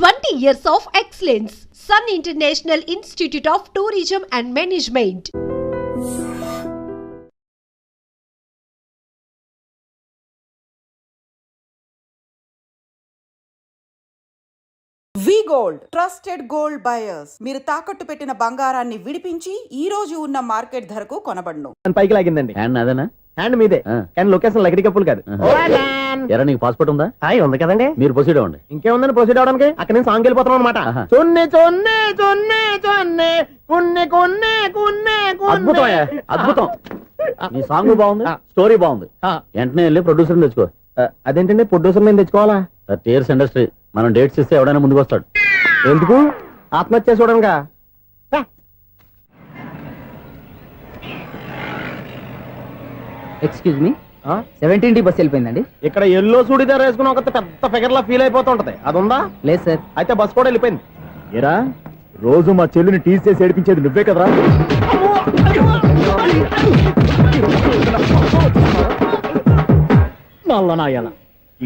20 years of excellence. Sun International Institute of Tourism and Management. V gold trusted gold buyers. మీరు తాకట్టు పెట్టిన బంగారాన్ని విడిపించి ఈ రోజు ఉన్న మార్కెట్ ధరకు కొనబడును. పైకి లాగిందండి. హ్యాండ్ మీదే కానీ లొకేషన్ లగడి కప్పులు కాదు. ఎరా నీకు పాస్పోర్ట్ ఉందా? హాయ్ ఉంది కదండి. మీరు ప్రొసీడ్ అవ్వండి. ఇంకేముందని ప్రొసీడ్ అవడానికి అక్కడ నేను సాంగ్ వెళ్ళిపోతాం అనమాట. చొన్నే చొన్నే చొన్నే చొన్నే కున్నే కున్నే కున్నే అద్భుతం అద్భుతం. నీ సాంగ్ బాగుంది, స్టోరీ బాగుంది. వెంటనే వెళ్ళి ప్రొడ్యూసర్ తెచ్చుకో. అదేంటండి ప్రొడ్యూసర్ నేను తెచ్చుకోవాలా? టీఆర్ఎస్ ఇండస్ట్రీ మనం డేట్స్ ఇస్తే ఎవడైనా ముందుకు వస్తాడు. ఎందుకు? ఆత్మహత్య చూడనుగా. Excuse me, 17D bus వెళ్ళిపోయిందండి. ఇక్కడ ఎల్లో చూడిదార్ వేసుకుని ఒక పెద్ద ఫిగర్ లా ఫీల్ అయిపోతుంటది, అది ఉందా? లేదు సార్. అయితే బస్ కూడా వెళ్ళిపోయింది. ఏరా రోజు మా చెల్లిని టీస్ చేసి ఏడిపించేది నువ్వే కదరా?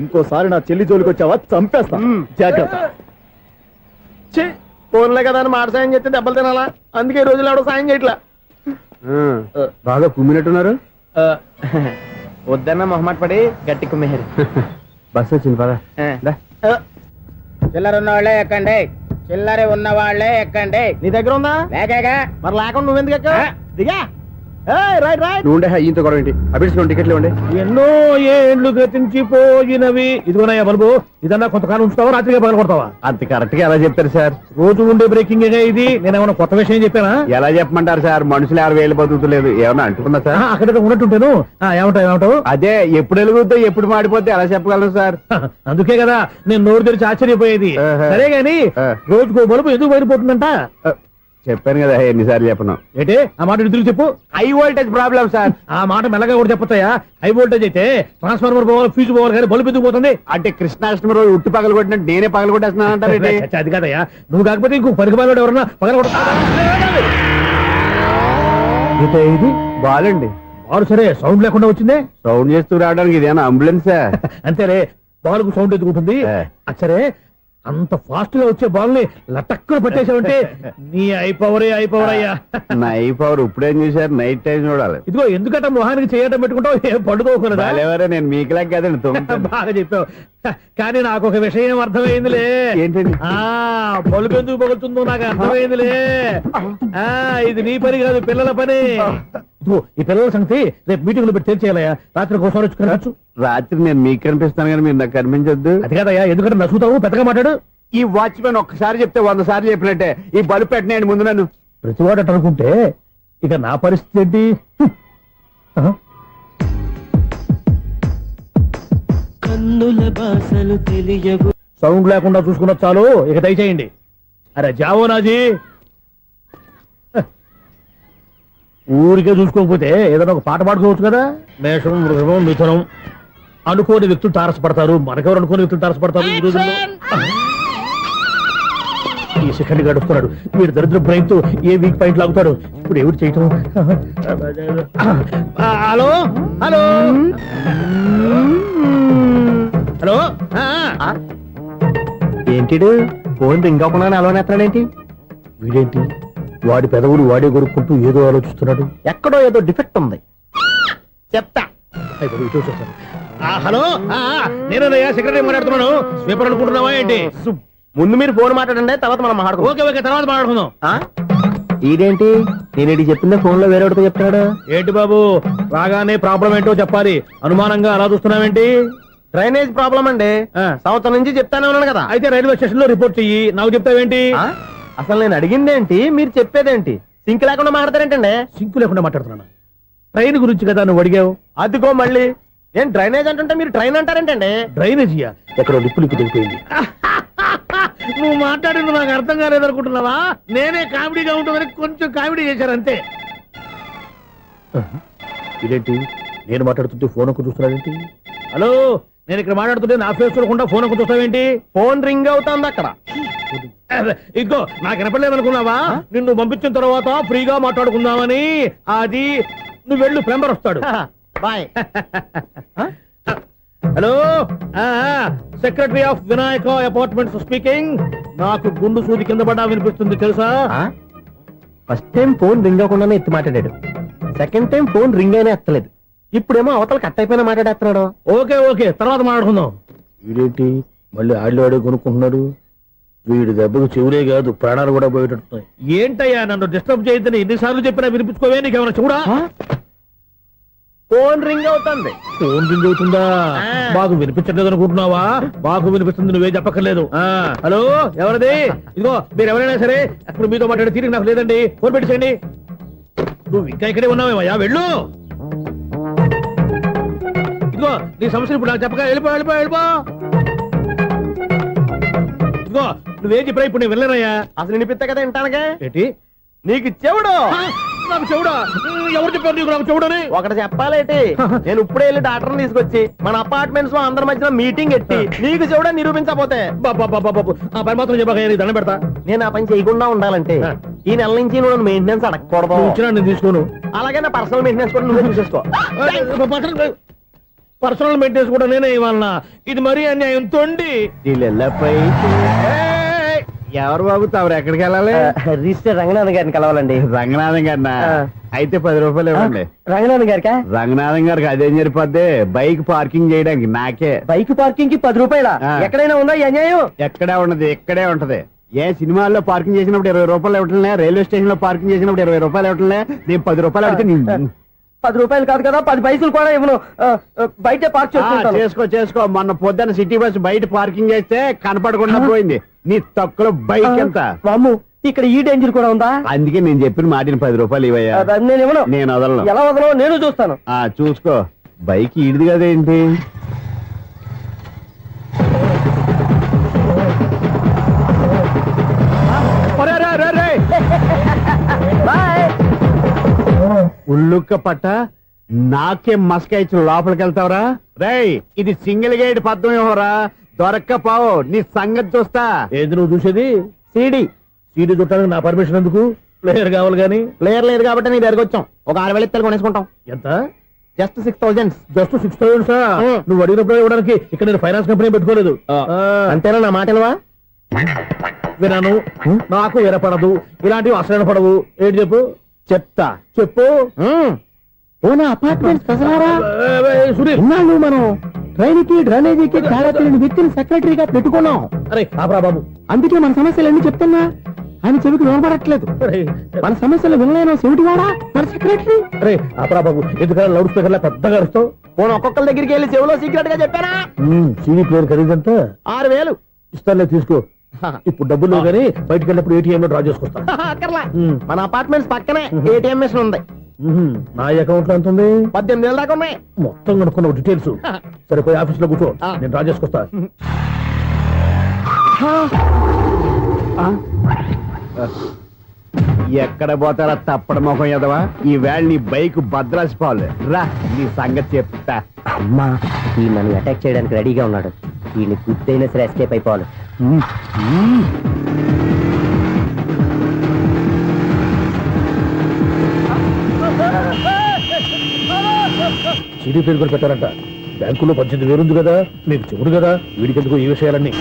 ఇంకోసారి నా చెల్లి జోలికి వచ్చావా చంపేస్తా, జాగ్రత్త. ఫోన్లే కదా అని మాట సాయం చేస్తే దెబ్బలు తినాలా? అందుకే ఈ రోజులు ఎవడో సాయం చేయట్లా. బాగా కుమ్మినట్టున్నారు. వద్దన్న మొహమాట పడి గట్టి కుమ్మేరు. బస్ వచ్చింది పదా. చిల్లర ఉన్న వాళ్ళే ఎక్కండి, చిల్లర ఉన్న వాళ్ళే ఎక్కండి. నీ దగ్గర ఉందా? లేకేగా. మరి లేకుండా నువ్వెందుకు ఎక్క? దిగా. నువ్వుండే ఇంత గొడవ ఏంటి? అభిడ్స్ టికెట్లు ఇవ్వండి. ఎన్నో ఏండ్లు గతించిపోయినవి. ఇదిగోనయ్యా బల్బు, ఇదన్నా కొంతకాలం ఉంచుతావా రాత్రిగా పగల కొడతావా? అంత కరెక్ట్ గా ఎలా చెప్తారు సార్? రోజు ఉండే బ్రేకింగ్ ఇది. నేనేమన్నా కొత్త విషయం చెప్పానా? ఎలా చెప్పమంటారు సార్? మనుషులు 60,000 బతుకుతలేదు. ఏమన్నా అంటున్నా సార్? అక్కడ ఉన్నట్టుంటాను. ఏమంటావు? అదే ఎప్పుడు వెలుగుతో ఎప్పుడు మాడిపోతే ఎలా చెప్పగలను సార్? అందుకే కదా నేను నోరు తెరిచి ఆశ్చర్యపోయేది. సరే గాని రోజుకో బల్బు ఎందుకు బయటపోతుందంట? చెప్పాను కదా ఎన్నిసార్లు చెప్పను. ఏంటి ఆ మాట తిరిగి చెప్పు. High voltage problem sir. ఆ మాట మెల్లగా కూడా చెప్పొచ్చాయా? హై వోల్టేజ్ అయితే ట్రాన్స్ఫార్మర్ పోవాలి, ఫ్యూజ్ పోవాలి, కానీ బల్బు ఎందుకు పోతుంది? అంటే కృష్ణాష్టమి రోజు ఉట్టి పగలు కొట్టినట్టు నేనే పగలు కొట్టేస్తున్నాను అంటారు. అది కాదయ్యా, నువ్వు కాకపోతే ఇంకో పరిగణలో ఎవరన్నా పగల కొడతా. ఇది బాలండి. బాలు సరే సౌండ్ లేకుండా వచ్చిందే. సౌండ్ చేస్తూ రావడానికి ఇదేనా అంబులెన్సా? అంతేలే, బాలుకు సౌండ్ ఎదుగుతుంది. సరే అంత ఫాస్ట్ గా వచ్చే బాల్ ని లటక్కున పట్టేసావంటే నీ ఐపవర్ అయ్యా. నా ఐపవర్ ఇప్పుడేం చూసారు? నైట్ టైం చూడాలి. ఇదిగో ఎందుకంటే మొహానికి చేయటం పెట్టుకుంటావు, ఏం పండుకోకూడదా? నేను మీకులా కదండి. బాగా చెప్పావు. కానీ నాకు ఒక విషయం అర్థమైందిలే. ఏంటండి? బలుపు ఎందుకు పగులుతుందో నాకు అర్థమైందిలే. ఇది నీ పని కాదు, పిల్లల పని. ఈ పిల్లల సంగతి రేపు మీటింగ్ లో పెట్టి తెలిసేయాలయ్యా. రాత్రి ఒకసారి వచ్చి కనవచ్చు. రాత్రి నేను మీకు కనిపిస్తాను కానీ మీరు నాకు కనిపించొద్దు. అది కాదయ్యా, ఎందుకంటే నసుగుతావు, పెద్దగా మాట్లాడు. ఈ వాచ్మెన్ ఒక్కసారి చెప్తే 100 సార్లు చెప్పినట్టే. ఈ బల్బు పెట్టినాయండి ముందు నన్ను. ప్రతివాడట అనుకుంటే ఇక నా పరిస్థితి ఏంటి? సౌండ్ లేకుండా చూసుకున్న చాలు, ఇక దయచేయండి. అరే జావో నాజీ, ఊరికే చూసుకోకపోతే ఏదైనా ఒక పాట పాడుకోవచ్చు కదా. మేషం, వృషభం, మిథునం అనుకోని వ్యక్తులు తారసపడతారు. మనకెవరు అనుకోని వ్యక్తులు తారసపడతారు ఈ రోజుల్లో. ఈ సెకండ్ గడుపుతున్నాడు వీడు దరిద్ర బ్రెయిన్ తో. ఏ వీక్ పాయింట్ లాగుతాడు ఇప్పుడు? ఎవరు చేయటం? Hello hello hello. ఏంటి ఫోన్ రింగ్ అవ్వకుండా అలవనేస్తున్నాడేంటి? వీడేంటి వాడి పెదవులు వాడే కొరుక్కుంటూ ఏదో ఆలోచిస్తున్నాడు. ఎక్కడో ఏదో డిఫెక్ట్ ఉంది. చెప్తా. హలో, నేనయ్యా సెక్రటరీ మాట్లాడుతున్నాను. స్వీపర్ అనుకుంటున్నావా ఏంటి? ముందు మీరు ఫోన్ మాట్లాడండి, తర్వాత మనం మాట్లాడుకో. ఓకే తర్వాత మాట్లాడుకుందాం. ఇదేంటి నేను చెప్పిందే ఫోన్ లో వేరే ఒకటి చెప్తాడు. ఏంటి బాబు, రాగానే ప్రాబ్లం ఏంటో చెప్పాలి. అనుమానంగా అలా చూస్తున్నావేంటి? డ్రైనేజ్ ప్రాబ్లం అండి. సంవత్సరం నుంచి చెప్తానే ఉన్నాను కదా. అయితే రైల్వే స్టేషన్ లో రిపోర్ట్ చెయ్యి. నాకు చెప్తావేంటి? అసలు నేను అడిగిందేంటి, మీరు చెప్పేదేంటి? సింక్ లేకుండా మాట్లాడతారేంటండి? సింక్ లేకుండా మాట్లాడుతున్నాను. ట్రైన్ గురించి కదా నువ్వు అడిగావు. అదిగో మళ్ళీ నేను డ్రైనేజ్ అంటుంటే మీరు ట్రైన్ అంటారేంటండి? డ్రైనేజీయా? ఎక్కడో లిప్పులికి తెలిపోయింది. నువ్వు మాట్లాడింది నాకు అర్థం కాలేదనుకుంటున్నావా? నేనే కామెడీగా ఉంటుందని కొంచెం కామెడీ చేశారు అంతే. ఇదేంటి నేను మాట్లాడుతుంటే ఫోన్ ఒక్క చూస్తున్నావేంటి? హలో, నేను ఇక్కడ మాట్లాడుతుంటే నా ఫేస్ చూడకుండా ఫోన్ ఒక్క చూస్తావేంటి? ఫోన్ రింగ్ అవుతుంది అక్కడ. ఇదిగో నాకు వినపడలేదు అనుకున్నావా? నిన్ను పంపించిన తర్వాత ఫ్రీగా మాట్లాడుకుందామని. అది నువ్వు వెళ్ళు, ప్లంబర్ వస్తాడు. Bye. Hello secretary of Vinayaka apartments speaking. నాకు గుండు సూది కింద పడ్డా వినిపిస్తుంది తెలుసా? ఫస్ట్ టైం ఫోన్ రింగ్ అవ్వకుండానే ఎత్తి మాట్లాడాడు. సెకండ్ టైం ఫోన్ రింగ్ అయినా ఎత్తలేదు. ఇప్పుడేమో అవతల కట్ అయిపోయినా మాట్లాడేస్తున్నాడు. ఓకే ఓకే, తర్వాత మాట్లాడుకుందాం. వీడేంటి మళ్ళీ ఆడే కొనుక్కుంటున్నాడు? వీడి దెబ్బకు చెవులే కాదు ప్రాణాలు కూడా పోయేటట్టున్నాయి. ఏంటయ్యా నన్ను డిస్టర్బ్ చేయొద్దని ఎన్నిసార్లు చెప్పినా వినిపించుకోవే? నీకేమైనా చూడా? ఫోన్ రింగ్ అవుతుంది. ఫోన్ రింగ్ అవుతుందా? మాకు వినిపించట్లేదు అనుకుంటున్నావా? మాకు వినిపిస్తుంది, నువ్వే చెప్పక్కర్లేదు. హలో, ఎవరిది? ఇదిగో మీరు ఎవరైనా సరే ఇప్పుడు మీతో మాట్లాడే తీరిక నాకు లేదండి. ఫోన్ పెట్టేసేయండి. నువ్వు ఇంకా ఇక్కడే ఉన్నావేమయ్యా, వెళ్ళు. ఇదిగో నీ సమస్యలు ఇప్పుడు నాకు చెప్పక వెళ్ళిపో వెళ్ళిపో వెళ్ళిపో. ఇదిగో నువ్వేం చెప్పరా ఇప్పుడు నేను వెళ్ళానయ్యా. అసలు వినిపిస్తా కదా వింటానుగా. ఏంటి నీకు చెవుడు? నాకు చెవుడా? ఎవరు చెప్పారు నీకు నాకు చెవుడని? ఒకటి చెప్పాలేటి, నేను ఇప్పుడే వెళ్ళి డాక్టర్ని తీసుకొచ్చి మన అపార్ట్మెంట్స్ లో అందరి మధ్యన మీటింగ్ ఎట్టి నీకు చెవుడని నిరూపించకపోతే ఆ పని మాత్రం చెప్పక దండం పెడతా. నేను ఆ పని చేయకుండా ఉండాలంటే ఈ నెల నుంచి నువ్వు మెయింటెనెన్స్ అడగకూడదు. ఇచ్చినా నేను తీసుకోను. అలాగే నా పర్సనల్ మెయింటెనెన్స్ కూడా నువ్వే చూసేసుకో. పర్సనల్ మెయింటెనెన్స్ కూడా నేనే ఇవ్వాలన్నా? ఇది మరీ అన్యాయం తోండి. ఎవరు బాబు తమరు ఎక్కడికి వెళ్ళాలి? రిజిస్టర్ రంగనాథ్ గారిని కలవాలండి. రంగనాథం గారినా? అయితే 10 రూపాయలు ఇవ్వండి. రంగనాథ్ గారికా? రంగనాథం గారికి అదేం సరిపోద్ది, బైక్ పార్కింగ్ చేయడానికి నాకే. బైక్ పార్కింగ్ కి 10 రూపాయల? ఎక్కడైనా ఉందా ఈ అన్యాయం? ఎక్కడే ఉండదు, ఇక్కడే ఉంటది. ఏ సినిమాల్లో పార్కింగ్ చేసినప్పుడు 20 రూపాయలు ఇవ్వట్లే, రైల్వే స్టేషన్ లో పార్కింగ్ చేసినప్పుడు 20 రూపాయలు ఇవ్వట్లే. నేను 10 రూపాయలు అడిగితే 10 రూపాయలు కాదు కదా, 10 పైసలు కూడా ఇవ్వను. బయట పార్క్ చేసుకుంటాను. చేసుకో. మొన్న పొద్దున్న సిటీ బస్ బయట పార్కింగ్ చేస్తే కనపడకుండా పోయింది. నీ తక్కువ బైక్ ఎంత? వామ్ము, ఇక్కడ ఈ డేంజర్ కూడా ఉందా? అందుకే నేను చెప్పిన మాటిని 10 రూపాయలు ఇవ్వయ్యా. నేను ఇవ్వను. నేను వదలను. ఎలా వదలను నేను చూస్తాను. చూసుకో. బైక్ ఈడిది కదేంటి? ఉల్లుక్క పట్ట నాకే మస్క ఇచ్చిన లోపలికి వెళ్తావరా? రేయ్, ఇది సింగిల్ గేట్ పద్మం ఇవ్వరా? దొరక్కపోవు, నీ సంగతి చూస్తా. ఏది నువ్వు చూసేది? సీడీ చుట్టానికి నా పర్మిషన్ ఎందుకు? ప్లేయర్ కావాలి గానీ. ప్లేయర్ లేదు కాబట్టి నీ దగ్గరకు వచ్చాం. ఒక 6,000 ఇత్తలు కొనేసుకుంటాం. ఎంత? జస్ట్ 6,000. జస్ట్ 6,000 నువ్వు అడిగినప్పుడు ఇవ్వడానికి ఇక్కడ నేను ఫైనాన్స్ కంపెనీ పెట్టుకోలేదు. అంతేనా నా మాటలువా? వినాను, నాకు వినపడదు. ఇలాంటివి అసలు పడవు. ఏంటి చెప్పు? చెప్తా. చెప్పు. అపార్ట్మెంట్ సునీల్, మనం ట్రైన్ కి డ్రైనేజీకి తేడా తెలియని వ్యక్తిని సెక్రటరీగా పెట్టుకున్నాం. అరే ఆపరా బాబు. అందుకే మన సమస్యలు అన్ని చెప్తున్నా ఆయన చెవికి వినపడట్లేదు. మన సమస్యలు వినలేను చెవిటి వాడా మన సెక్రటరీ. అరే ఆపరా బాబు, ఎందుకంటే లౌడ్ స్పీకర్ లా పెద్దగా అరుస్తావు. పోను ఒక్కొక్కరి దగ్గరికి వెళ్ళి చెవిలో సీక్రెట్ గా చెప్పానా? సీడీ ప్లేయర్ ఖరీదంతా 6,000 ఇస్తానులే, తీసుకో. ఇప్పుడు డబ్బులు కానీ బయటకు వెళ్ళినప్పుడు ఏటీఎం లో డ్రా చేసుకొస్తా. అక్కర్లా, మన అపార్ట్మెంట్స్ పక్కనే ఏటీఎం మిషన్ ఉంది. నా అకౌంట్ లో ఎంత ఉంది? 18,000 దాకా ఉన్నాయి. మొత్తం కనుక్కున్న డీటెయిల్స్. సరిపోయి ఆఫీస్ లో కూర్చో, నేను డ్రా చేసుకొస్తా. ఎక్కడ పోతారా తప్పడ మొహం ఎదవా? ఈ వేళ నీ బైక్ భద్రాసిపోవాలి. రా, నీ సంగతి చెప్తా. అమ్మా, ఈ నన్ను అటాక్ చేయడానికి రెడీగా ఉన్నాడు. ఈయన గుద్దైనా సరే ఎస్కేప్ అయిపోవాలి. సీడీ ప్లేయర్ కూడా పెట్టారంట. బ్యాంకులో 18,000 ఉంది కదా, మీకు చెవుడు కదా, వీడికెందుకు ఈ విషయాలన్నీ?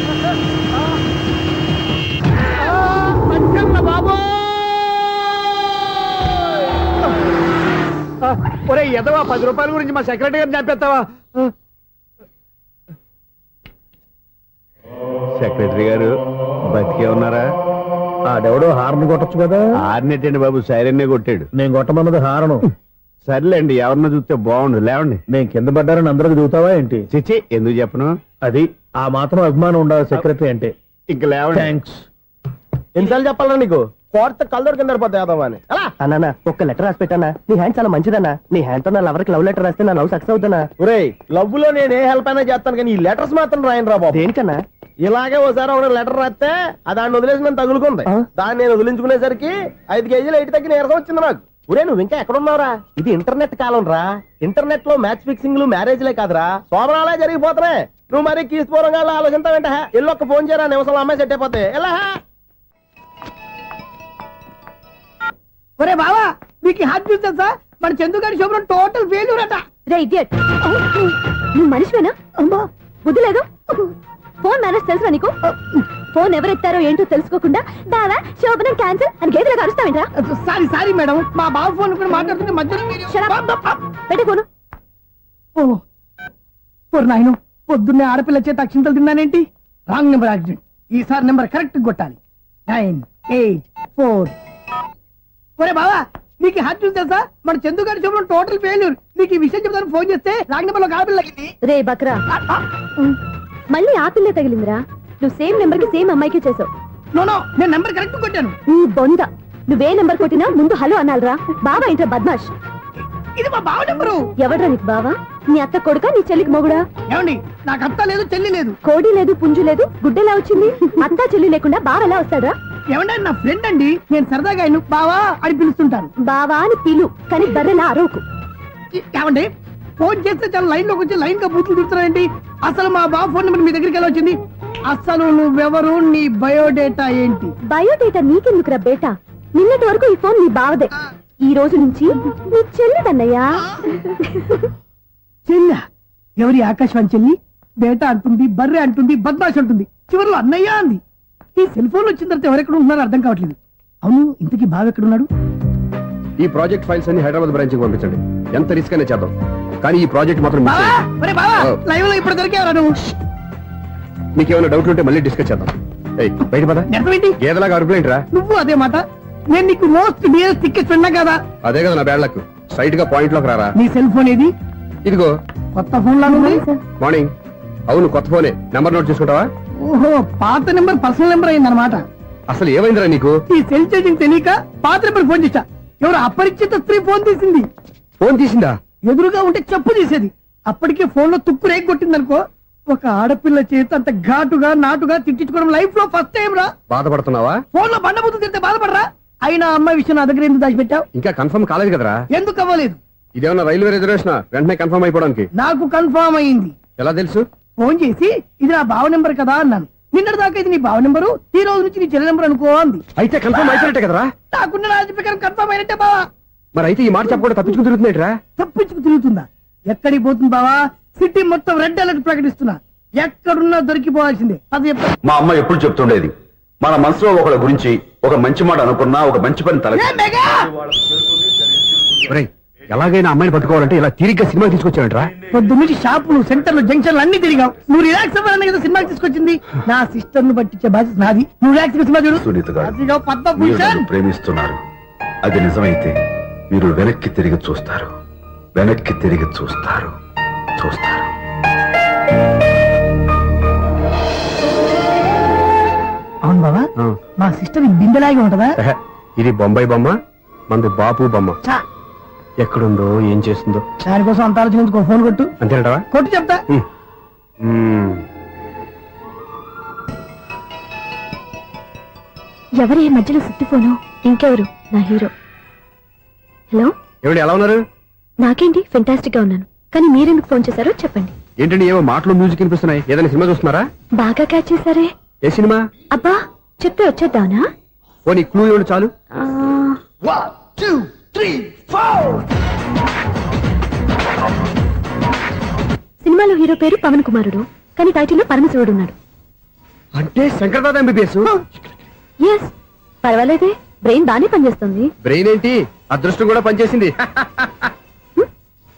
ఒరే ఎదవా, 10 రూపాయల గురించి మా సెక్రటరీ గారిని చంపేస్తావా? సెక్రటరీ గారు బతికే ఉన్నారా? ఆడెవడో హార్న్ కొట్టచ్చు కదా. ఆరినెట్టండి బాబు, సైరన్నే కొట్టాడు. నేను కొట్టమన్నది హారను. సర్లేండి, ఎవరన్నా చూస్తే బాగుండు. లేవండి. నేను కింద పడ్డారని అందరికి చూతావా ఏంటి? చిచ్చి, ఎందుకు చెప్పను? అది ఆ మాత్రం అభిమానం ఉండాలి సెక్రటరీ అంటే. ఇంక లేవండి. థ్యాంక్స్. ఎన్నిసార్లు చెప్పాలా నీకు? కోర్త కలర్ కింద పోతాయి అన్నా. ఒక్క లెటర్ రాసి పెట్టానా? నీ హ్యాండ్ చాలా మంచిదన్నా. నీ హ్యాండ్ తో నా లవర్కి లవ్ లెటర్ రాస్తే నా లవ్ సక్సెస్ అవుతానా? ఒరేయ్, లవ్ లో నేను ఏ హెల్ప్ అయినా చేస్తాను కానీ ఈ లెటర్స్ మాత్రం రాయను రా బాబు. దేనికన్నా? ఇలాగే ఓసారి ఒక లెటర్ రాస్తే దాన్ని వదిలేసి నేను తగులుకుంది. దాన్ని నేను వదిలించుకునేసరికి 5 కేజీలు 8 తగ్గి నీరసం వచ్చింది నాకు. ఒరే, నువ్వు ఇంకా ఎక్కడున్నావురా? ఇది ఇంటర్నెట్ కాలం రా. ఇంటర్నెట్ లో మ్యాచ్ ఫిక్సింగ్లు మ్యారేజ్లే కాదురా, సోమరాలే జరిగిపోతున్నాయి. నువ్వు మరి కీస్పూరంగా ఆలోచించావంట. ఎల్లు ఒక్క ఫోన్ చేయరా, నిమిషంలో అమ్మాయి సెట్ అయిపోతే. ఎలా? ఒరే బావా, మీకు హాట్ న్యూస్ తెలుసా? మన చందుగారి శుభ్రం టోటల్ ఫెయిల్యూర్ అట. రే ఇడియట్, నువ్వు మనిషివేనా? అమ్మా బుద్ధి లేదు. ఫోన్ మేనేజ్ తెలుసా నీకు? ఫోన్ ఎవరెత్తారో ఏంటో తెలుసుకోకుండా బావా శోభనం క్యాన్సిల్ అని గేదెలకు అరుస్తావేంట్రా? సారీ సారీ మేడం, మా బాబు ఫోన్ కూడా మాట్లాడుతుంటే మధ్యలో పెట్టే ఫోను. నాయను పొద్దున్నే ఆడపిల్ల చేత అక్షింతలు తిన్నానేంటి? Wrong number accident. ఈసారి నెంబర్ కరెక్ట్ కొట్టాలి. 984. ఒరే బావా, నీకు హార్ట్ చూసి తెలుసా? మన చందు గారి చూపడం టోటల్ ఫెయిల్యూర్. నీకు ఈ విషయం చెప్తాను ఫోన్ చేస్తే రాంగ్ నెంబర్ లో ఆడపిల్ల తగ్గింది. రే బక్రా, మళ్ళీ ఆ పిల్లే తగిలిందిరా. నువ్వు సేమ్ నెంబర్ కి సేమ్ అమ్మాయికి చేసావు. నో నేను నెంబర్ కరెక్ట్ కొట్టాను. ఈ బొంద, నువ్వే నెంబర్ కొట్టినా ముందు హలో అనాలిరా. బావా ఇంట్లో బద్మాష్. ఇది మా బావ నెంబరు. ఎవడ్రా నీకు బావా? నీ అత్త కొడుక, నీ చెల్లికి మొగుడా? ఏమండి, నాకు అత్త లేదు చెల్లి లేదు. కోడి లేదు పుంజు లేదు, గుడ్డెలా వచ్చింది? అత్త చెల్లి లేకుండా బావ ఎలా వస్తాడా? ఏమంటే నా ఫ్రెండ్ అండి, నేను సరదాగా ఆయన బావా అని పిలుస్తుంటాను. బావా అని పిలు, కానీ బర్రెలా అరవకు. ఏమండి, ఫోన్ చేస్తే చాలా లైన్ లోకి వచ్చి లైన్ గా బూతులు తిడుతున్నాయండి. అసలు మా బావ ఫోన్ నెంబర్ మీ దగ్గరికి ఎలా వచ్చింది? అసలు నువ్వెవరు, నీ బయోడేటా ఏంటి? బయోడేటా నీకెందుకురా బేటా? నిన్నటి వరకు ఈ ఫోన్ నీ బావదే, ఈ రోజు నుంచి నీ చెల్లిదన్నయ్యా. చెల్ల ఎవరి? ఆకాశవాణి చెల్లి. బేటా అంటుంది, బర్రె అంటుంది, బద్మాష్ అంటుంది, చివరిలో అన్నయ్య అంది. ఈ సెల్ ఫోన్ వచ్చిన తర్వాత ఎవరెక్కడ ఉన్నారో అర్థం కావట్లేదు. అవును, ఇంతకీ బావ ఎక్కడున్నాడు? ఈ ప్రాజెక్ట్ ఫైల్స్ అన్ని హైదరాబాద్ బ్రాంచ్ కి పంపించండి. ఎంత రిస్క్ అయినా చేద్దాం, కానీ ఈ ప్రాజెక్ట్ మాత్రం మిస్ చేయొద్దు. లైవ్ లో ఇప్పుడు దొరికేవరా నువ్వు? మీకేమైనా డౌట్ ఉంటే మళ్ళీ డిస్కస్ చేద్దాం. బయట పద. నిజమేంటి? గేదలాగా అరుపులేంట్రా? నువ్వు అదే మాట. నేను నీకు మోస్ట్ డియరెస్ట్ టికెట్స్ విన్నా కదా. అదే కదా నా బ్యాడ్ లక్. స్ట్రైట్ గా పాయింట్ లోకి రారా. నీ సెల్ ఫోన్ ఏది? ఇదిగో కొత్త ఫోన్ లాగా ఉంది. మార్నింగ్. అవును, కొత్త ఫోనే. నెంబర్ నోట్ చేసుకుంటావా? ఓహో, పాత నెంబర్ పర్సనల్ నెంబర్ అయిందన్నమాట. అసలు ఏమైందిరా నీకు? ఈ సెల్ చేంజింగ్ తెలియక పాత నెంబర్ ఫోన్ చేశా. ఎవరు అపరిచిత స్త్రీ ఫోన్ తీసింది. ఫోన్ తీసిందా? ఎదురుగా ఉంటే చెప్పు తీసేది. అప్పటికే ఫోన్ లో తుక్కు రేగి కొట్టిందనుకో. ఒక ఆడపిల్ల చేత అంత ఘాటుగా నాటుగా తిట్టించుకోవడం లైఫ్ లో ఫస్ట్ టైం రా. బాధపడుతున్నావా? ఫోన్ లో బండబుద్ధి తింటే బాధపడరా? అయినా అమ్మాయి విషయం నా దగ్గర ఎందుకు దాచిపెట్టావు? ఇంకా కన్ఫర్మ్ కాలేదు కదరా. ఎందుకు అవ్వలేదు? ఇదేమన్నా రైల్వే రిజర్వేషన్? వెంటనే కన్ఫర్మ్ అయిపోవడానికి. నాకు కన్ఫర్మ్ అయింది. ఎలా తెలుసు? ఫోన్ చేసి ఇది నా బావ నెంబర్ కదా అన్నాను. నిన్నటి దాకా ఇది నీ బావ నెంబరు, ఈ రోజు నుంచి నీ చెల్లి నెంబర్ అనుకో అంది. అయితే కన్ఫర్మ్ అయిపోయినట్టే కదరా. నాకున్న రాజు ప్రకారం కన్ఫర్మ్ అయినట్టే బావా. మరి అయితే ఈ మాట చెప్పకుండా తప్పించుకుని తిరుగుతున్నట్రా? తప్పించుకు తిరుగుతుందా? ఎక్కడికి పోతుంది బావా? సిటీ మొత్తం రెడ్ అలర్ట్ ప్రకటిస్తున్నా. ఎక్కడున్నా దొరికిపోవాల్సిందే. అది మా అమ్మ ఎప్పుడు చెప్తుండేది, మన మనసులో ఒకళ్ళ గురించి ఒక మంచి మాట అనుకున్నా, ఒక మంచి పని తల ఎలాగైనా అమ్మాయిని పట్టుకోవాలంటే ఇలా తిరిగ్గా సినిమా తీసుకొచ్చాడంట్రా. పొద్దు నుంచి షాపులు, సెంటర్లు, జంక్షన్లు అన్ని తిరిగావు. నువ్వు రిలాక్స్ అవ్వాలని కదా సినిమాకి తీసుకొచ్చింది. నా సిస్టర్ ను పట్టించే బాధ్యత నాది. నువ్వు రిలాక్స్ సినిమా చూడు. సునీత గారు, అదిగో మీరు పద్మభూషణ్. నన్ను ప్రేమిస్తున్నారు. అది నిజమైతే మీరు వెనక్కి తిరిగి చూస్తారు, వెనక్కి తిరిగి చూస్తారు, చూస్తారు. అవును బాబా, మా సిస్టర్ బిందెలాగే ఉంటదా? ఇది బొంబాయి బొమ్మ, మంది బాపు బొమ్మ. చా, ఎక్కడుందో ఏం చేస్తుందో దానికోసం అంత ఆలోచించుకో. ఫోన్ కొట్టు. అంతేనటవా? కొట్టు చెప్తా. ఎవరి ఈ మధ్యలో సుత్తి ఫోను? ఇంకెవరు? నా హీరో. హలో, ఏమిటి ఎలా ఉన్నారు? నాకేంటి ఫెంటాస్టిక్ గా ఉన్నాను, కానీ మీరెందుకు ఫోన్ చేశారో చెప్పండి. ఏంటండి ఏవో మాటలు మ్యూజిక్ వినిపిస్తున్నాయి. ఏదైనా సినిమా చూస్తున్నారా? బాగా క్యాచ్ చేశారే. ఏ సినిమా? అబ్బా, చెప్తే వచ్చేద్దానా? ఓ నీ క్లూ ఇవ్వండి చాలు. సినిమాలో హీరో పేరు పవన్ కుమారుడు, కానీ టైటిల్లో పరమశివుడు ఉన్నాడు. అంటే శంకర్దాద ఎంబీబీఎస్. ఎస్, పర్వాలేదే, బ్రెయిన్ బానే పనిచేస్తుంది. బ్రెయిన్ ఏంటి, అదృష్టం కూడా పనిచేసింది.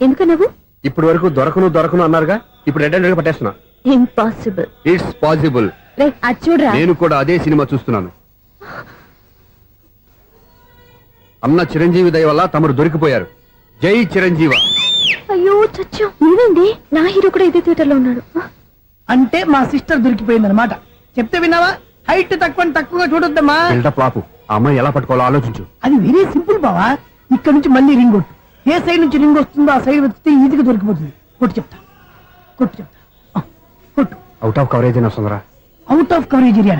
ఎందుకన్నావు? ఇప్పటి వరకు దొరకను అన్నారుగా, ఇప్పుడు రెడ్ హ్యాండెడ్ గా పట్టేస్తున్నా. ఇంపాసిబుల్. It's possible. అది చూడరా. నేను కూడా అదే సినిమా చూస్తున్నాను. అన్న చిరంజీవి దయ వల్ల తమరు దొరికిపోయారు. జై చిరంజీవ. అయ్యో చచ్చా, నీవేంది? నా హీరో కూడా ఇదే థియేటర్ లో ఉన్నాడు. అంటే మా సిస్టర్ దొరికిపోయింది అనమాట. చెప్తే విన్నావా? హైట్ తక్కువగా చూడొద్దమ్మా. బిల్డప్ లాపు. ఆ అమ్మాయి ఎలా పట్టుకోవాలో ఆలోచించు. అది వెరీ సింపుల్ బావా. ఇక్కడ నుంచి మళ్ళీ రింగ్ కొట్టు. ఏ సైడ్ నుంచి రింగ్ వస్తుందో ఆ సైడ్ వస్తే ఈజీగా దొరికిపోతుంది. కొట్టు చెప్తా. కొట్టు. అవుట్ ఆఫ్ కవరేజ్ అని వస్తుందిరా. అవుట్ ఆఫ్ కవరేజ్ ఏరియా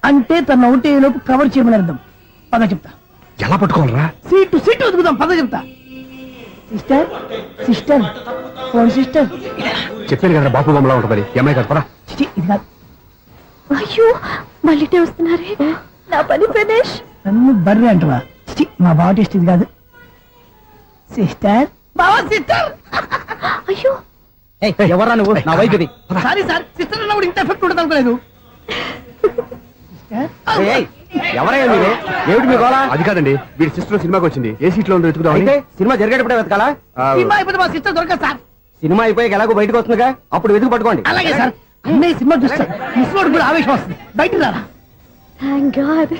అంటే తన అవుట్ అయ్యే లోపు కవర్ చేయమని అర్థం. పద చెప్తా. ఎలా పట్టుకోవాలరా? సీటు వెతుకుదాం. పద చెప్తా. Sister phone sister. చెప్పాను కదా బాపు బొమ్మలా ఉంటుంది. ఏమై కదా పరా. ఇది కాదు. అయ్యో, మళ్ళీ వస్తున్నారే. నా పని ఫినిష్. నన్ను బర్రె అంటవా? మా బావ టేస్ట్ ఇది కాదు. సిస్టర్, బావా సిస్టర్. అయ్యో ఎవరా నువ్వు నా వైపు ఇది సారీ సార్, సిస్టర్ ఉన్నప్పుడు ఇంత ఎఫెక్ట్ ఉంటుంది అనుకోలేదు. ఎవరైనా మీరే ఏమిటి మీ గోళ అది కాదండి వీడి సిస్టర్ సినిమాకి వచ్చింది ఏ సీట్ లో ఉందో వెతుకుదాం అయితే సినిమా జరిగేటప్పుడే వెతకాలా సినిమా అయిపోతే మా సిస్టర్ దొరకదు సార్. సినిమా అయిపోయాక ఎలాగో బయటకు వస్తుందిగా అప్పుడు వెతుకు పట్టుకోండి అలాగే సార్, అన్నయ్య సినిమా చూస్తారు, మిస్ కూడా ఆవేశం వస్తుంది, బయట రారా. Thank God.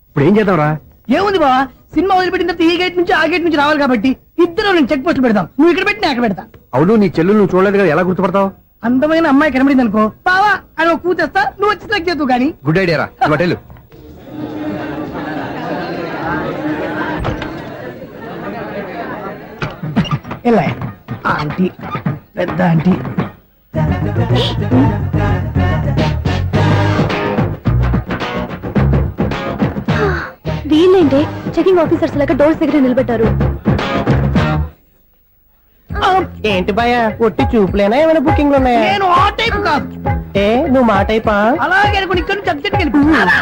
ఇప్పుడు ఏం చేద్దాం రా ఏముంది బావా, సినిమా వదిలిపెట్టిన తర్వాత ఈ గేట్ నుంచి ఆ గేట్ నుంచి రావాలి కాబట్టి ఇద్దరు నేను చెక్ పోస్ట్ పెడతాం, నువ్వు ఇక్కడ పెట్టి నేను అక్కడ పెడతా. అవును నీ చెల్లు నువ్వు చూడలేదు కదా ఎలా గుర్తుపడతావు అందమైన అమ్మాయి కనబడింది అనుకో, బావా అని ఒక కూతేస్తా, నువ్వు వచ్చి సెలెక్ట్ చేద్దు కానీ. గుడ్ ఐడియా రా హోటల్ ఇలా ఆంటీ, పెద్ద ఆంటీ. వీళ్ళేంటి చెకింగ్ ఆఫీసర్స్ లాగా డోర్స్ దగ్గర నిలబెట్టారు. ఏంటి భయ ఒట్టి చూపులేనా ఏమైనా బుకింగ్ ఉన్నాయా నేను ఆ టైప్ కాదు, ఏ నువ్వు మాట అయిపా అలాగే అనుకుని ఇక్కడ నుంచి అర్జెంట్కి వెళ్ళిపోతా.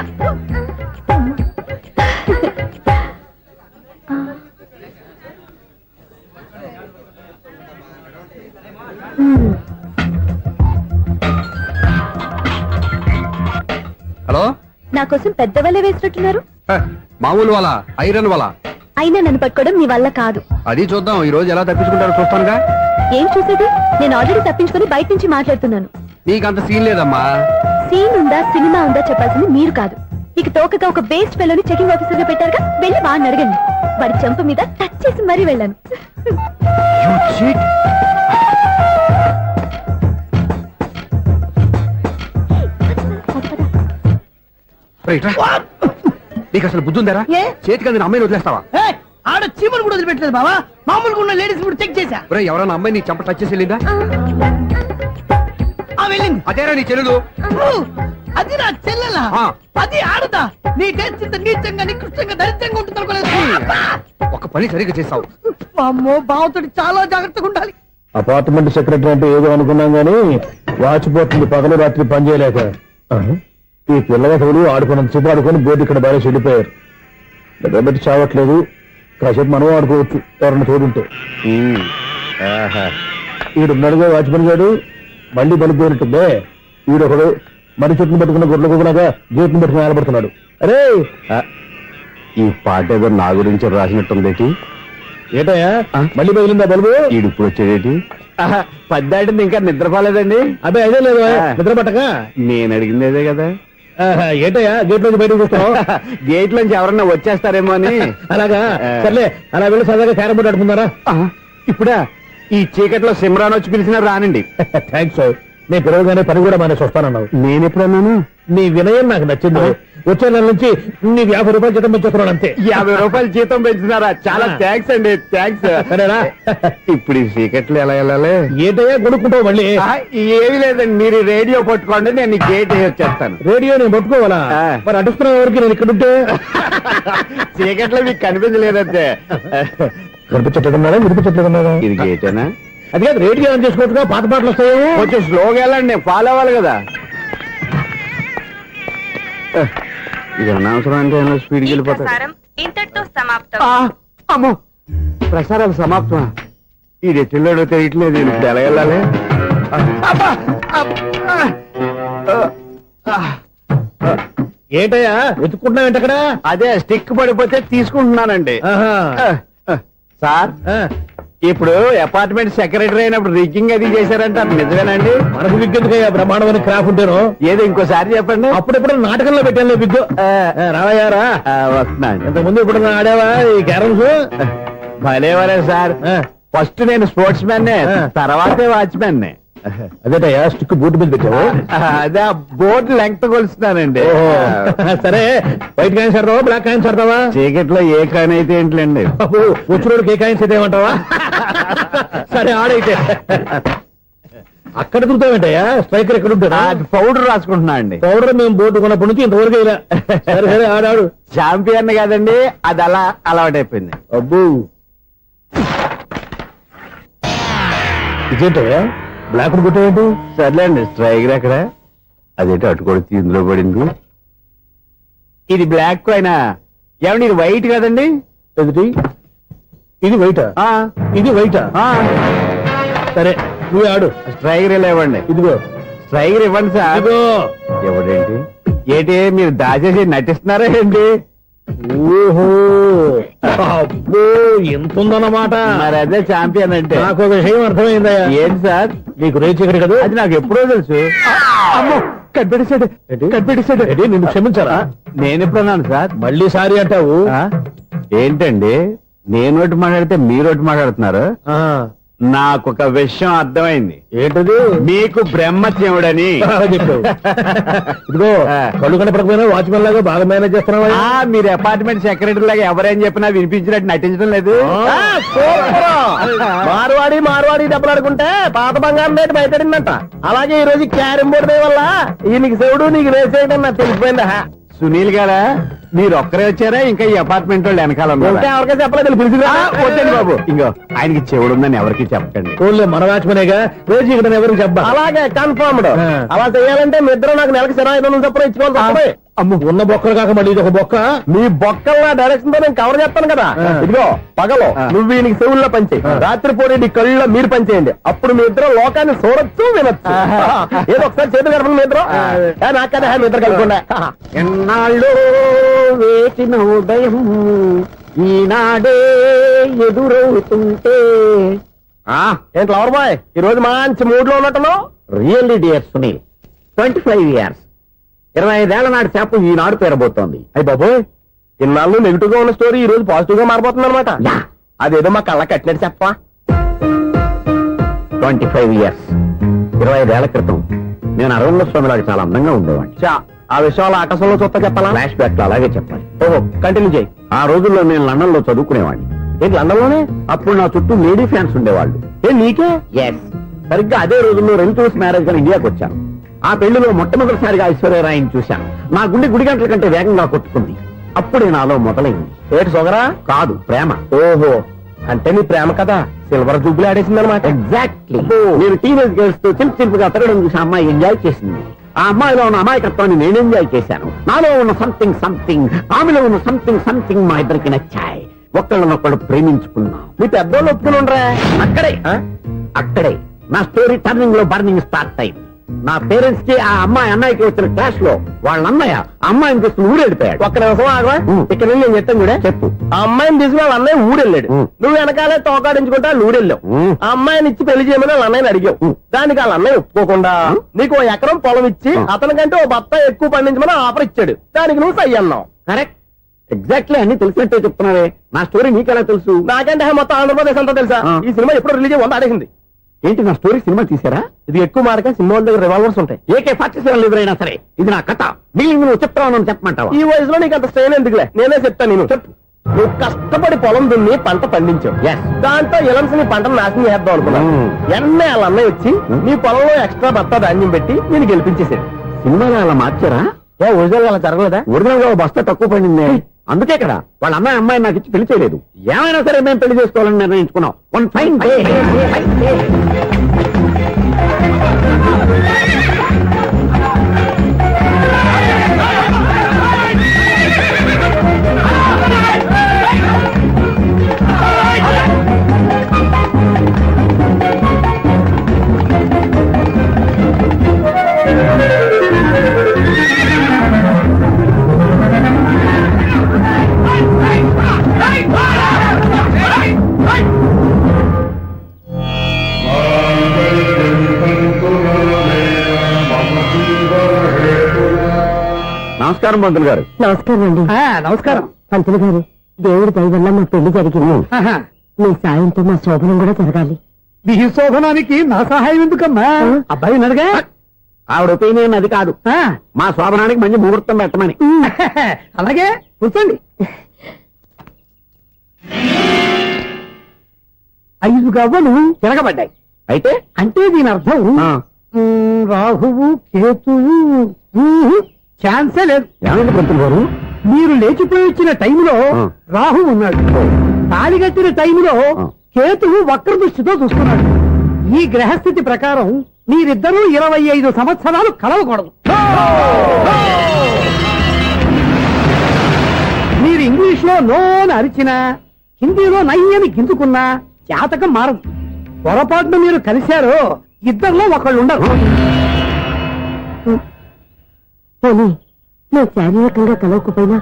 హలో నా కోసం పెద్ద వలే వేసినట్టున్నారు. మామూలు వాళ్ళ ఐరన్ వాళ్ళ అయినా నన్ను పట్టుకోవడం మీ వల్ల కాదు. అది చూద్దాం ఈ రోజు ఎలా తప్పించుకుంటారో చూస్తానుగా ఏం చూసేది, నేను ఆల్రెడీ తప్పించుకొని బయట నుంచి మాట్లాడుతున్నాను. నీకంత సీన్ లేదమ్మా సీన్ ఉందా సినిమా ఉందా చెప్పాల్సింది మీరు కాదు. మీకు తోకగా ఒక బేస్ట్ ఫెలోని చెకింగ్ ఆఫీసర్ గా పెట్టారుగా, వెళ్ళి వాడిని అడగండి. వాడి చెంప మీద టచ్ చేసి మరీ వెళ్ళాను. నీకు అసలు బుద్ధి ఉందారా ఏ? చేతికి అందిన అమ్మాయిని వదిలేస్తావా ఏయ్, ఆడ చీమలు కూడా వదిలిపెట్టలేదు బావా, మామూలుగా ఉన్న లేడీస్ కూడా చెక్ చేశా. ఒరే ఎవరైనా అమ్మాయి నీ చంప టచ్ చేసి వెళ్ళిందా ఆ వెళ్ళింది. అదేరా నీ చెల్లెలు అది నా చెల్లెలా? ఆ. అది ఆడదా? నీ టేస్ట్ ఇంత నీచంగా నికృష్టంగా దరిద్రంగా ఉంటుంది అనుకోలేదు. ఒక పని సరిగ్గా చేస్తావు అమ్మో, బావతోటి చాలా జాగ్రత్తగా ఉండాలి. అపార్ట్మెంట్ సెక్రటరీ అంటే ఏదో అనుకున్నాం గానీ వాచిపోతుంది పగలు రాత్రి పని చేయలేక. ఈ పిల్లగతులు ఆడుకున్నంత సేపు ఆడుకొని బోర్డు ఇక్కడ బాగా చెడిపోయారు. నిద్రబెట్టి చావట్లేదు, కాసేపు మనం ఆడుకోవచ్చు ఎవరన్నా తోడుంటే. ఈడున్నాడుగా వాచ్మెన్ గారు, మళ్ళీ బలిపోయినట్టుందే. ఈడొకడు మరి చెట్టును పట్టుకున్న గొడ్ల కుక్కలాగా గేట్ను పట్టుకుని నిలబడుతున్నాడు. అరే ఈ పాట ఏదో నా గురించి రాసినట్టుంది. ఏటయ్యా మళ్ళీ బదిలిందా బల్బు? ఈడు ఇప్పుడు వచ్చేదేటి పద్దాటింది ఇంకా నిద్రపోలేదండి. అదే అదే లేదు నిద్ర పట్టక. నేను అడిగింది అదే కదా. ఏటయ్యా గేట్ నుంచి బయటకు చూస్తావు? గేట్ నుంచి ఎవరన్నా వచ్చేస్తారేమో అని. అలాగా సర్లే, అలా వెళ్ళి సరదాగా క్యారం బోర్డు ఆడుకుందారా? ఇప్పుడా ఈ చీకట్లో సిమ్రాన్ వచ్చి పిలిచినా రానండి. థ్యాంక్స్. నేను పిలవగానే పని కూడా మానేసి వస్తానన్నావు. నేను ఎప్పుడన్నాను? నీ వినయం నాకు నచ్చింది. వచ్చే నెల నుంచి నీకు 50 రూపాయలు జీతం పెంచుతున్నాను అంతే. 50 రూపాయలు జీతం పెంచుతున్నారా? చాలా థ్యాంక్స్ అండి, థ్యాంక్స్. సరేనా? ఇప్పుడు ఈ చీకట్లు ఎలా వెళ్ళాలి? ఏంటయ్యా కొనుక్కుంటావు మళ్ళీ? ఏమీ లేదండి, మీరు రేడియో పట్టుకోండి, నేను గేట్ వచ్చేస్తాను. రేడియో నేను పట్టుకోవాలా? మరి అడుస్తున్న వరకు నేను ఇక్కడ ఉంటే చీకట్లో మీకు కనిపించలేదంటే. కనిపించట్లేదన్నారా వినిపించట్లేదన్నారా? ఇది గేటేనా? అది కాదు, రేడియో ఆన్ చేసుకోవచ్చుగా, పాత పాటలు వస్తాయి. కొంచెం స్లోగా వెళ్ళండి, నేను ఫాలో అవ్వాలి కదా. ఇది అనవసరం అంటే స్పీడ్కి వెళ్ళిపోతాడు. ఇంతటితో సమాప్తం. అమ్మో, ప్రసారాలు సమాప్తం. ఇది ఎట్టిల్లాడో తెలియట్లేదు, నేను ఇప్పుడు ఎలా వెళ్ళాలి? ఏంటయ్యా వెతుక్కుంటున్నావు ఏంటి అక్కడ? అదే స్టిక్ పడిపోతే తీసుకుంటున్నానండి. సార్, ఇప్పుడు అపార్ట్మెంట్ సెక్రటరీ అయినప్పుడు రిగ్గింగ్ అది చేశారంటే అది నిజమేనండి? మనకు విగ్గెందుకయ్యా, బ్రహ్మాండమైన క్రాఫ్ ఉంటాను. ఏదో ఇంకోసారి చెప్పండి. అప్పుడెప్పుడు నాటకంలో పెట్టాను బిగ్గు. రావయ్యారా? వస్తున్నాను. ఇంతకుముందు ఇప్పుడు ఆడావా ఈ క్యారమ్స్? భలేవరే సార్, ఫస్ట్ నేను స్పోర్ట్స్ మ్యాన్, తర్వాతే వాచ్మెన్. అదేటయ్యా స్టిక్ బూట్ మీద పెట్టావు? అదే ఆ బోర్డు లెంగ్త్ కొలుస్తున్నానండి. సరే, వైట్ కాయిన్స్ ఆడతావా బ్లాక్ కాయిన్స్ ఆడతావా? చీకట్లో ఏ కాయిన్ అయితే ఏంటండి, వచ్చినోడికి ఏ కాయిన్స్ అయితే ఏమంటావా? సరే ఆడైతే. అక్కడ దొరుకుతావేంటయ్యా? స్ట్రైకర్ ఎక్కడ ఉంటాడా? పౌడర్ రాసుకుంటున్నా అండి. పౌడర్ మేము బోర్డు కొన్నప్పటి నుంచి ఇంతవరకు ఇలా. సరే సరే ఆడాడు. చాంపియన్ కాదండి, అది అలా అలవాటైపోయింది. అబ్బు ఇదేంటయ్యా బ్లాక్ కొట్టేంటి? సర్లేండి, స్ట్రైకర్ ఎక్కడ? అదేంటి అటు కొడితే ఇందులో పడింది. ఇది బ్లాక్ కాయిన్. ఏమండి ఇది వైట్ కదండి? ఎదుటి ఇది వైటా? ఇది వైటా? సరే నువ్వు ఆడు. స్ట్రైకర్ ఇలా ఇవ్వండి. ఇదిగో స్ట్రైకర్ ఇవ్వండి సార్. ఇదిగో. ఎవడేంటి ఏంటి మీరు దాచేసి నటిస్తున్నారా ఏంటి? ఓహో అబ్బో ఎంత ఉందన్నమాట. మరి అదే ఛాంపియన్ అంటే. నాకు ఒక విషయం అర్థమైందయ్యా. ఏంటి సార్? నీకు రేచి ఇక్కడ కదా. అది నాకు ఎప్పుడో తెలుసు. అమ్మో కనిపెట్టేశాడు కనిపెట్టేశాడు. నిన్ను క్షమించారా? నేను ఎప్పుడన్నాను సార్? మళ్ళీ సారీ అంటావు. ఆ? ఏంటండి నేను ఒకటి మాట్లాడితే మీరు ఒకటి మాట్లాడుతున్నారు. ఆ, నాకు ఒక విషయం అర్థమైంది. ఏంటది? మీకు బ్రహ్మత్యముడని. అలా చెప్పావు. ఇదిగో కళ్ళు కనపడకపోయినా వాచ్మెన్ లాగా బాగా మేనేజ్ చేస్తున్నావా? మీరు అపార్ట్మెంట్ సెక్రటరీ లాగా ఎవరేం చెప్పినా వినిపించినట్టు నటించడం లేదు. మార్వాడి దెబ్బలాడుకుంటే పాత బంగారం రేటు బయటడిందంట. అలాగే ఈ రోజు క్యారం బోర్డు దే వల్ల ఈయనకి శివుడు నీకు వేసేయడం నాకు తెలిసిపోయిందా. సునీల్ గారా మీరు ఒక్కరే వచ్చారా? ఇంకా ఈ అపార్ట్మెంట్ వాళ్ళు వెనకాల ఉన్నారా? ఎవరికైనా చెప్పలేదు పిలిచిరా. వద్దండి బాబు. ఇంకో ఆయనకి చెవుడుందని ఎవరికి చెప్పకండి. ఓన్లీ మన వాచ్మెనేగా రేచి ఇక్కడ ఎవరికి చెప్పా. అలాగే కన్ఫర్మ్డ్. అలా చేయాలంటే మీ ఇద్దరు నాకు నెలకు 500 చొప్పున ఇచ్చుకోవాలి. అమ్మ ఉన్న బొక్కలు కాక మళ్ళీ ఇది ఒక బొక్క. మీ బొక్కల డైరెక్షన్ తో నేను కవర్ చేస్తాను కదా. ఇదిగో పగలో నువ్వు ఈయనకి చెవుల్లో పంచే, రాత్రిపూట నీ కళ్ళలో మీరు పనిచేయండి. అప్పుడు మీ ఇద్దరు లోకాన్ని చూడొచ్చు వినొచ్చు. ఏదో ఒకసారి చేతులు గడపండి మీ ఇద్దరు. నాకు కదా మీ ఇద్దరు కలుపుకుండా. ఎన్నాళ్ళు వేసిన ఉదయం ఈనాడే ఎదురవుతుంటే. ఏంటి లవర్ బాయ్ ఈ రోజు మంచి మూడ్ లో ఉన్నట్టున్నావు. రియల్లీ డియర్ సునీల్, 25 years 25 ఏళ్ల నాటి చేప ఈనాడు పేరబోతోంది. అయ్యి బాబోయ్ ఇన్నాళ్ళు నెగిటివ్ గా ఉన్న స్టోరీ ఈ రోజు పాజిటివ్ గా మారిపోతుంది అనమాట. అదేదో మా కళ్ళ కట్టినట్టు చెప్పా. 25 years 25 ఏళ్ల క్రితం నేను అరవింద స్వామి లాగా చాలా అందంగా ఉండేవాడిని. ఆ విషయాలు ఆకాశంలో చూస్తా చెప్పాలా? ఫ్లాష్ బ్యాక్ లో అలాగే చెప్పాలి. ఓహో కంటిన్యూ చేయి. ఆ రోజుల్లో నేను లండన్ లో చదువుకునేవాడిని. ఏంటి లండన్ లోనే? అప్పుడు నా చుట్టూ లేడీ ఫ్యాన్స్ ఉండేవాళ్ళు. నీకే? ఎస్, సరిగ్గా అదే రోజుల్లో రిలేటివ్స్ మ్యారేజ్ గా ఇండియాకి వచ్చాను. ఆ పెళ్లిలో మొట్టమొదటిసారిగా ఐశ్వర్యరాయని చూశాను. నా గుండె గుడి గంటల కంటే వేగంగా కొట్టుకుంది. అప్పుడే నాలో మొదలైంది. ఏటి సొగరా? కాదు, ప్రేమ. ఓహో అంటే నీ ప్రేమ కదా సిల్వర్ జూబ్లీ ఆడేసింది అనమాట. ఎగ్జాక్ట్లీ. నేను టీనేజ్ గర్ల్స్ తో చిలుపుగా తిరగడం చూసి అమ్మాయి ఎంజాయ్ చేసింది. ఆ అమ్మాయిలో ఉన్న అమాయకత్వాన్ని నేను ఎంజాయ్ చేశాను. నాలో ఉన్న సంథింగ్ ఆమెలో ఉన్న సంథింగ్ మా ఇద్దరికి నచ్చాయి. ఒకళ్ళనొక్కడు ప్రేమించుకున్నాం. మీ పెద్దోళ్ళు ఒప్పుకుని ఉండరా? అక్కడే నా స్టోరీ టర్నింగ్ లో బర్నింగ్ స్టార్ట్ అయింది. నా పేరెంట్స్ కి ఆ అమ్మాయి అన్నయ్యకి వచ్చిన క్లాష్ లో వాళ్ళ అన్నయ్య అమ్మాయిని తీసుకుని ఊరెళ్ళిపోయాడు. ఒక్క నిమిషం ఆగవా? ఇక్కడ నేను చెప్తాను కూడా చెప్పు. ఆ అమ్మాయిని తీసుకుని వాళ్ళ అన్నయ్య ఊరెళ్ళాడు. నువ్వు వెనకాలే తోకాడించుకుంటా ఊరెళ్ళావు. ఆ అమ్మాయిని ఇచ్చి పెళ్లి చేయమని వాళ్ళ అన్నయ్యని అడిగావు. దానికి వాళ్ళ అన్నయ్య ఒప్పుకోకుండా నీకు 1 ఎకరం పొలం ఇచ్చి అతనికంటే 1 బత్త ఎక్కువ పండించమని ఆఫర్ ఇచ్చాడు. దానికి నువ్వు సై అన్నావు. కరెక్ట్, ఎగ్జాక్ట్లీ అన్ని తెలిసినట్టే చెప్తున్నావే. నా స్టోరీ నీకెలా తెలుసు? నాకంటే మొత్తం ఆంధ్రప్రదేశ్ అంతా తెలుసా? ఈ సినిమా ఎప్పుడు రిలీజ్ 100 ఆడేసింది. ఏంటి నా స్టోరీ సినిమా తీసారా? ఇది ఎక్కువ మార్గా సినిమా వాళ్ళ దగ్గర రివాల్వర్స్ ఉంటాయి. AK-47 ఎదురైనా సరే ఇది నా కథ. మిగిలిన నువ్వు చెప్తావు చెప్పమంటావా? ఈ వయసులో నీకు అంత స్ట్రెయిన్ ఎందుకులే, నేనే చెప్తాను. నేను చెప్పు. నువ్వు కష్టపడి పొలం దున్ని పంట పండించావు. దాంతో ఎలమ్స్ నీ పంటను నాశనం చేద్దాం అనుకున్నావు. ఎన్నే వాళ్ళ అన్నయ్య వచ్చి నీ పొలంలో ఎక్స్ట్రా బత్తా ధాన్యం పెట్టి నేను గెలిపించేసాడు. సినిమాలో అలా మార్చారా? ఒరిజినల్ అలా జరగలేదా? ఒరిజినల్ గా బస్తా తక్కువ పడింది. అందుకే కదా వాళ్ళ అమ్మాయి నాకు ఇచ్చి పెళ్లి చేయలేదు. ఏమైనా సరే మేము పెళ్లి చేసుకోవాలని నిర్ణయించుకున్నాం. One fine day. నమస్కారం పంతులు గారు. నమస్కారం అండి. నమస్కారం. పంతులు గారు దేవుడి దయ వల్ల మా పెళ్లి జరిగింది. మీ సాయంతో మా శోభనం కూడా జరగాలి. మీ శోభనానికి నా సహాయం ఎందుకమ్మా? అబ్బాయి నడగా ఆవిడ ఒపీనియన్ అది కాదు. మా శోభనానికి మంచి ముహూర్తం పెట్టమని. అలాగే కూర్చోండి. 5 గవ్వలు తిరగబడ్డాయి. అయితే అంటే దీని అర్థం రాహువు కేతువు ఛాన్సే లేదు. ఏమైంది పంతులు గారు? మీరు లేచిపోయి వచ్చిన టైంలో రాహు ఉన్నాడు. తాళిగట్టిన టైంలో కేతువు వక్ర దృష్టితో చూస్తున్నాడు. ఈ గ్రహస్థితి ప్రకారం మీరిద్దరూ 25 సంవత్సరాలు కలవకూడదు. మీరు ఇంగ్లీష్ లో నో అని అరిచినా, హిందీలో నై అని గింజుకున్నా జాతకం మారదు. పొరపాటున మీరు కలిశారు ఇద్దరిలో ఒకళ్ళు ఉండరు. పోనీ నువ్వు శారీరకంగా కలవకపోయినా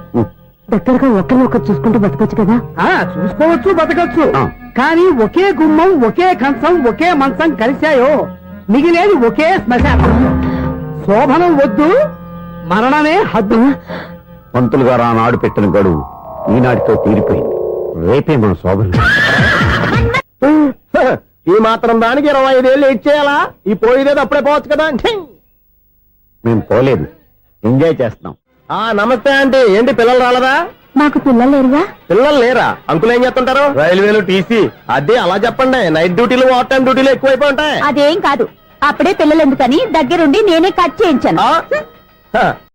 దగ్గరగా ఒకరినొకరు చూసుకుంటూ బతకొచ్చు కదా. చూసుకోవచ్చు, బతకచ్చు. ఆ. కానీ ఒకే గుమ్మం, ఒకే కంచం, ఒకే మంచం కలిశాయో మిగిలేది ఒకే శ్మశానం. శోభనం వద్దు, మరణమే హద్దు. పంతులు గారు ఆనాడు పెట్టిన గడువు ఈనాటితో తీరిపోయింది. రేపే మన శోభన. ఈ మాత్రం దానికి 25 ఏళ్ళు ఇచ్చేయాలా? ఈ పోయేదేదో అప్పుడే పోవచ్చు కదా. మేము పోలేదు, ఎంజాయ్ చేస్తున్నాం. నమస్తే ఆంటీ. ఏంటి పిల్లలు రాలరా? నాకు పిల్లలు లేరుగా. పిల్లలు లేరా? అంకులు ఏం చేస్తుంటారు? రైల్వేలు టీసీ. అదే అలా చెప్పండి. నైట్ డ్యూటీలు ఓవర్ టైం డ్యూటీలు ఎక్కువైపోయి ఉంటాయి. అదేం కాదు, అప్పుడే పిల్లలు ఎందుకని దగ్గరుండి నేనే కట్ చేయించాను.